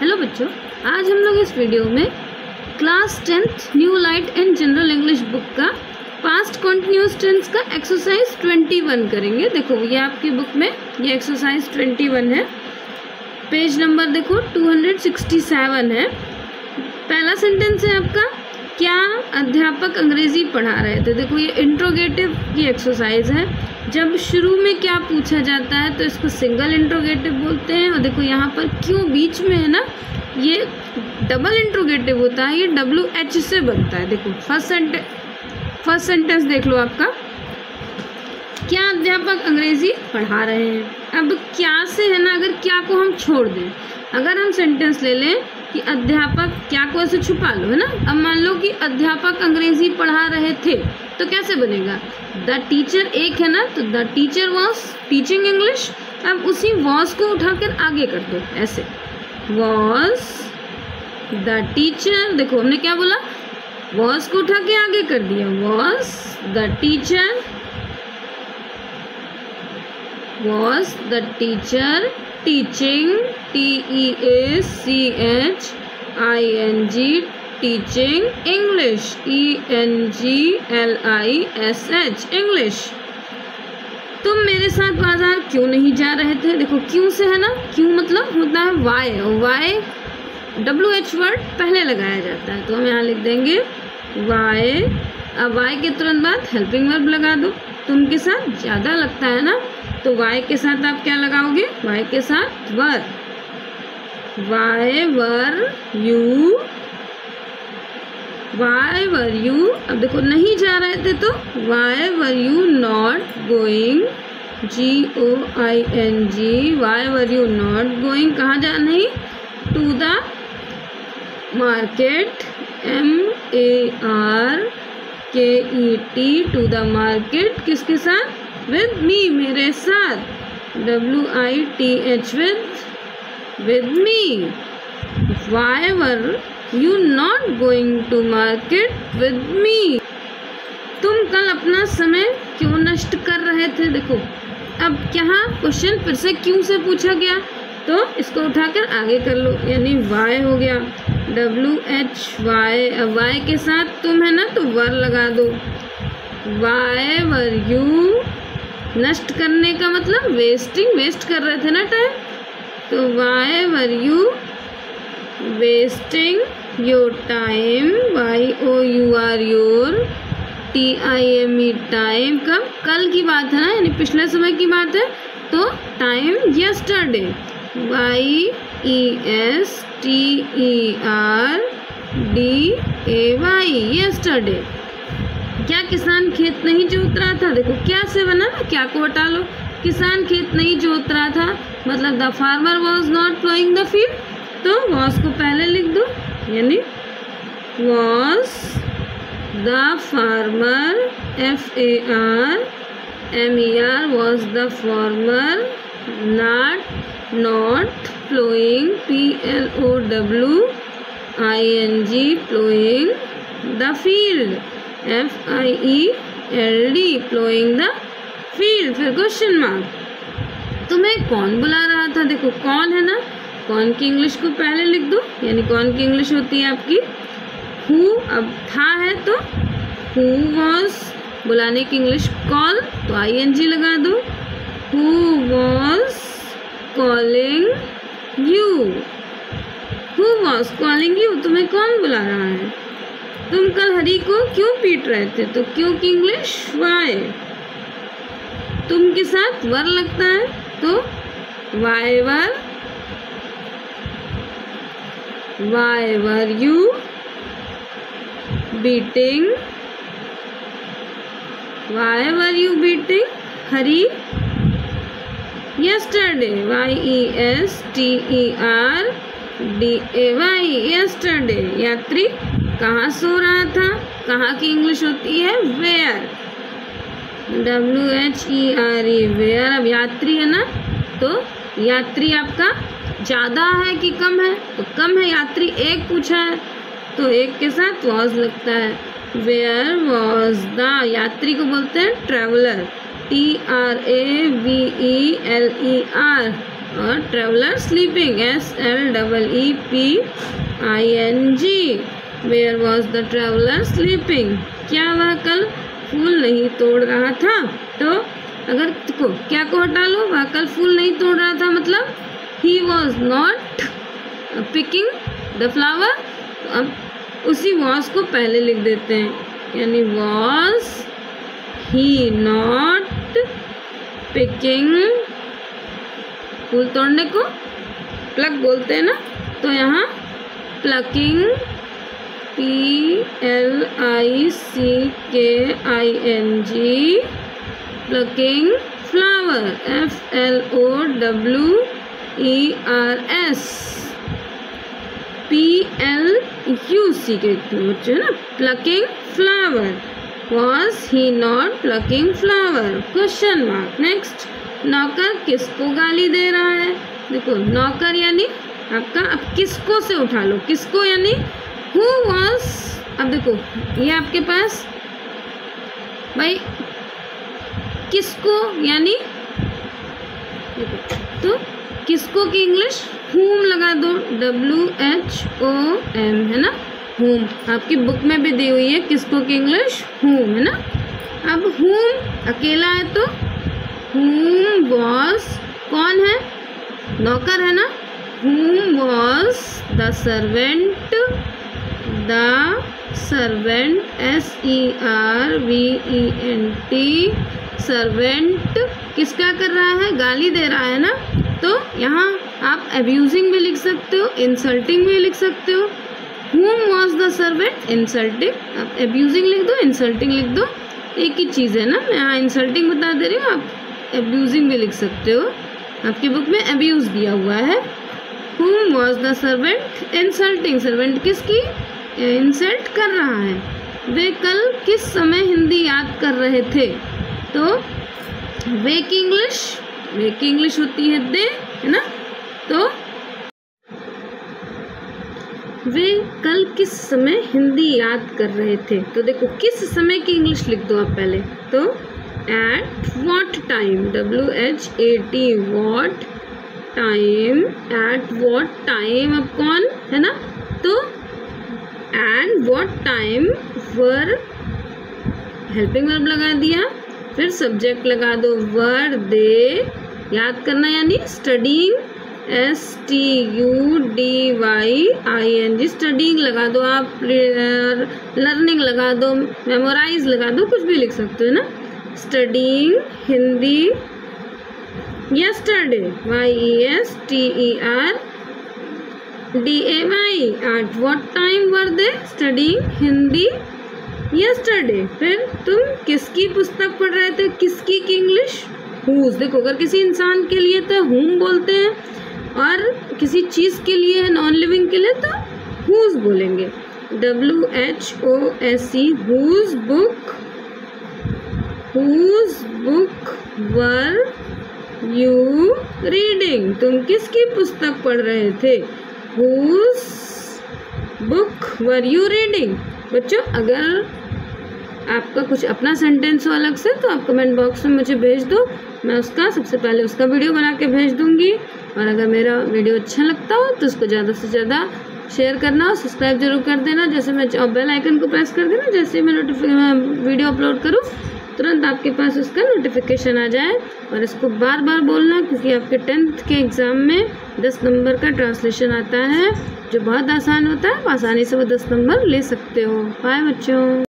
Hello बच्चों, आज हम लोग इस वीडियो में class 10th new light and general English book का पास्ट कॉन्टिन्यूस टेंस का एक्सरसाइज 21 करेंगे। देखो ये आपकी बुक में ये एक्सरसाइज 21 है। पेज नंबर देखो 267 है। पहला सेंटेंस है आपका, क्या अध्यापक अंग्रेजी पढ़ा रहे थे। देखो ये इंट्रोगेटिव की एक्सरसाइज है। जब शुरू में क्या पूछा जाता है तो इसको सिंगल इंट्रोगेटिव बोलते हैं। और देखो यहाँ पर क्यों बीच में है ना, ये डबल इंट्रोगेटिव होता है, ये WH से बनता है। देखो फर्स्ट सेंटेंस देख लो आपका, क्या अध्यापक अंग्रेजी पढ़ा रहे हैं। अब क्या से है ना, अगर क्या को हम छोड़ दें, अगर हम सेंटेंस ले लें कि अध्यापक, क्या को ऐसे छुपा लो है ना। अब मान लो कि अध्यापक अंग्रेजी पढ़ा रहे थे तो कैसे बनेगा, द टीचर एक है ना, तो the teacher was teaching English. अब उसी वॉज को उठाकर आगे कर दो, ऐसे वॉज द टीचर। देखो हमने क्या बोला, वॉज को उठा के आगे कर दिया, was the teacher, was the teacher teaching, TEACHING teaching English, ENGLISH English. तुम मेरे साथ बाजार क्यों नहीं जा रहे थे। देखो क्यों से है ना, क्यों मतलब होता है वाई, और वाई WH वर्ड पहले लगाया जाता है, तो हम यहाँ लिख देंगे वाई। अब वाई के तुरंत बाद हेल्पिंग वर्ब लगा दो। तुम के साथ ज़्यादा लगता है ना, तो वाई के साथ आप क्या लगाओगे, वाई के साथ were, why were you, why were you. अब देखो नहीं जा रहे थे तो why were you not going, GOING, why were you not going, कहाँ जा नहीं, to the market, MARKET, to the market, किसके साथ, विद मी, मेरे साथ, WITH with me। Why were you not going to market with me? तुम कल अपना समय क्यों नष्ट कर रहे थे। देखो अब क्या क्वेश्चन फिर से क्यों से पूछा गया, तो इसको उठाकर आगे कर लो, यानी वाई हो गया, WHY। अब वाई के साथ तुम है ना, तो वर लगा दो। वाई वर यू, नष्ट करने का मतलब वेस्टिंग, वेस्ट कर रहे थे ना टाइम, तो why were you wasting your time, YOUR your, TIME time. कब, कल की बात है ना, यानी पिछले समय की बात है, तो टाइम यस्टरडे, YESTERDAY यस्टरडे। क्या किसान खेत नहीं जोत रहा था। देखो क्या से बना ना, क्या को हटा लो, किसान खेत नहीं जोत रहा था मतलब the farmer was not ploughing the field, तो वॉज को पहले लिख दो, यानी was the farmer, FARMER was the farmer not ploughing, PLOWING ploughing the field, FIELD ploughing the field. फिर क्वेश्चन मार्क, तुम्हें कौन बुला रहा था। देखो कौन है ना, कौन की इंग्लिश को पहले लिख दो, यानी कौन की इंग्लिश होती है आपकी हु। अब था है तो हु वॉज, बुलाने की इंग्लिश कॉल, तो ING लगा दो, who was calling you, who was calling you, तुम्हें कौन बुला रहा है। तुम कल हरी को क्यों पीट रहे थे, तो क्यों की इंग्लिश वाई। तुम के साथ वर लगता है, तो why were you beating, Y were you beating Hari yesterday, YESTERDAY yesterday. यात्री कहाँ सो रहा था, कहाँ की इंग्लिश होती है वेयर, WHERE वेयर। अब यात्री है ना, तो यात्री आपका ज़्यादा है कि कम है, तो कम है, यात्री एक पूछा है तो एक के साथ वॉज लगता है। वेयर वॉज द, यात्री को बोलते हैं ट्रैवलर, TRAVELER, और traveler sleeping, SLEEPING। Where was the traveler sleeping, क्या वह कल फूल नहीं तोड़ रहा था। तो अगर क्या को हटा लो, वह कल फूल नहीं तोड़ रहा था मतलब he was not picking the flower. तो अब उसी वॉज को पहले लिख देते हैं, यानी वॉज ही नॉट पिकिंग, फूल तोड़ने को प्लक बोलते हैं ना, तो यहाँ plucking PLICKING, plucking flower FLOWERS, PLUC के बच्चे ना, plucking flower. Was he not plucking flower? Question mark. Next, नौकर किसको गाली दे रहा है। देखो नौकर यानी आपका, अब किसको से उठा लो, किसको यानी who was। अब देखो ये आपके पास भाई किसको यानी, तो किसको की इंग्लिश whom लगा दो, WHOM है ना, whom। आपकी बुक में भी दी हुई है किसको की इंग्लिश whom है ना। अब whom अकेला है तो whom was कौन है, नौकर है ना, whom was the servant, SERVENT, servant किसका कर रहा है, गाली दे रहा है ना। तो यहाँ आप अब्यूजिंग भी लिख सकते हो, इंसल्टिंग भी लिख सकते हो। whom was the servant, insulting, आप अब्यूजिंग लिख दो, इंसल्टिंग लिख दो, एक ही चीज़ है ना। मैं यहाँ इंसल्टिंग बता दे रही हूँ, आप अब्यूजिंग भी लिख सकते हो, आपकी बुक में अब्यूज दिया हुआ है। whom was the servant, insulting, servant किसकी इंसल्ट कर रहा है। वे कल किस समय हिंदी याद कर रहे थे, तो वे की इंग्लिश होती है दे, है ना। तो वे कल किस समय हिंदी याद कर रहे थे, तो देखो किस समय की इंग्लिश लिख दो आप पहले, तो at what time, WHAT what time, at what time, अब कौन है ना, तो and what time were, helping verb लगा दिया, फिर सब्जेक्ट लगा दो वर दे, याद करना यानी स्टडीइंग, STUDYING, स्टडीइंग लगा दो आप, लर्निंग लगा दो, मेमोराइज लगा दो, कुछ भी लिख सकते हो ना। Studying Hindi, yesterday YESTERDAY, at what time were they studying Hindi yesterday. फिर तुम किसकी पुस्तक पढ़ रहे थे, किसकी की इंग्लिश हुज। देखो अगर किसी इंसान के लिए तो हुम बोलते हैं, और किसी चीज़ के लिए है नॉन लिविंग के लिए तो हुज बोलेंगे, WHOSE, whose book were you reading, तुम किसकी पुस्तक पढ़ रहे थे, whose book were you reading. बच्चों अगर आपका कुछ अपना सेंटेंस हो अलग से, तो आप कमेंट बॉक्स में मुझे भेज दो, मैं उसका सबसे पहले उसका वीडियो बना के भेज दूंगी। और अगर मेरा वीडियो अच्छा लगता हो तो उसको ज़्यादा से ज़्यादा शेयर करना और सब्सक्राइब जरूर कर देना, जैसे मैं बेल आइकन को प्रेस कर देना, जैसे मैं वीडियो अपलोड करूँ तुरंत आपके पास उसका नोटिफिकेशन आ जाए। और इसको बार बार बोलना, क्योंकि आपके 10th के एग्ज़ाम में 10 नंबर का ट्रांसलेशन आता है, जो बहुत आसान होता है, आसानी से वो 10 नंबर ले सकते हो। बाय बच्चों।